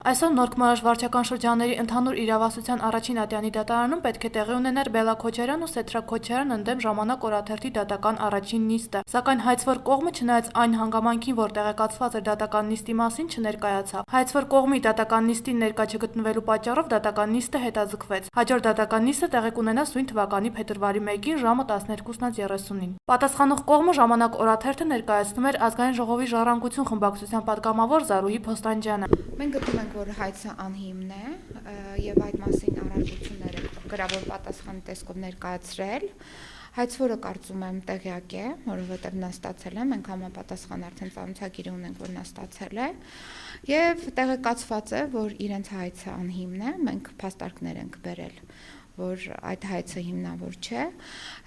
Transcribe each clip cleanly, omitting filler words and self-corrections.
Այսօր Նորք-Մարաշ վարչական շրջանների ընդհանուր իրավասության առաջին ատյանի դատարանում պետք է տեղի ունենար Բելլա Քոչարյան ու Սեթրակ Քոչարյան ընդդեմ Ժամանակ օրաթերթի դատական առաջին նիստը, սակայն հայցվոր կողմը չնայած այն հանգամանքին, որ տեղեկացված էր դատական նիստի մասին, չներկայացավ։ Հայցվոր կողմի դատական նիստին ներկա չգտնվելու պատճառով դատական նիստը հետաձգվեց։ Հաջորդ դատական նիստը տեղի կունենա սույն թվականի փետրվարի 1-ին ժամը 12:30-ին։ Պատասխանող կողմը Ժամանակ օրաթերթը ներկայացնում էր Ազգային ժողովի Ժառանգություն խմբակցության պատգամավոր Զարուհի Փոստանջյանը։ Մենք գտնում ենք, որ հայցը անհիմն է եւ այդ մասին առարկությունները գրավոր պատասխանի տեսքով ներկայացրել։ Հայցվորը կարծում եմ տեղյակ է, որովհետեւ նա ստացել է, մենք համապատասխան արդեն ծանոթագիրը ունենք, որ նա ստացել է եւ տեղեկացված է, որ իրենց հայցը անհիմն է, մենք փաստարկներ ենք բերել, որ այդ հայցը հիմնավոր չէ,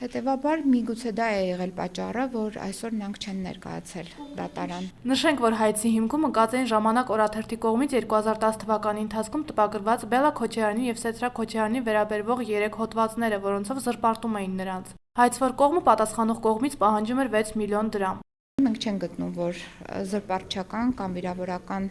հետեւաբար միգուցե դա է եղել պատճառը, որ այսօր նրանք չեն ներկայացել դատարան։ Նշենք, որ հայցի հիմքում ընկած էին Ժամանակ օրաթերթի կողմից 2010 թվականի ընթացքում տպագրված Բելլա Քոչարյանի եւ Սեթրակ Քոչարյանի վերաբերվող 3 հոդվածները, որոնցով զրպարտում էին նրանց։ Հայցվոր կողմը պատասխանող կողմից պահանջում էր 6 միլիոն դրամ։ Մենք չենք գտնում, որ զրպարտչական կամ վիրավորական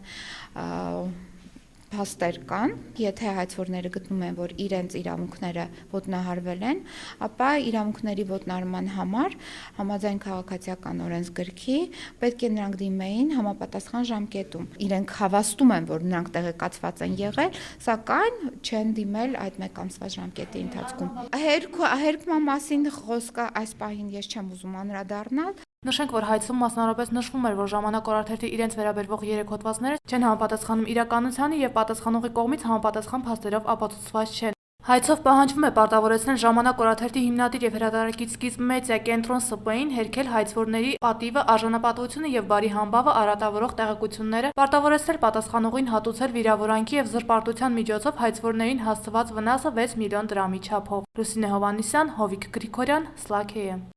փաստեր կան, եթե հայցվորները գտնում են, որ իրենց իրավունքները ոտնահարվել են, ապա իրավունքների ոտնահարման համար համաձայն քաղաքացիական օրենսգրքի պետք է նրանք դիմեին համապատասխան ժամկետում։ Իրենք հավաստում են, որ նրանք տեղեկացված են եղել, սակայն չեն դիմել այդ մեկ ամսվա ժամկետի ընթացքում։ Հերկման մասին խոսքը այս պահին ես չեմ ուզում անդրադառնալ։ Նշենք, որ հայցում մասնավորապես նշվում էր, որ Ժամանակ օրաթերթի իրենց վերաբերվող 3 հոդվածները չեն համապատասխանում իրականությանը եւ պատասխանողի կողմից համապատասխան փաստերով ապացուցված չեն։ Հայցով պահանջվում է պարտավորեցնել Ժամանակ օրաթերթի հիմնադիր եւ հրատարակիչ Սկիզբ մեդիա կենտրոն ՍՊ-ին հերքել հայցվորների պատիվը, արժանապատվությունը եւ բարի համբավը արատավորող տեղեկությունները, պարտավորեցնել պատասխանողին հատուցել վիրավորանքի եւ զրպարտության միջոցով հայցվորներին հասցված վնասը 6 միլիոն դրամի չափով։ Լուսինե Հովհաննիսյան, Հովիկ Գրիգորյան, Սլաքեյ։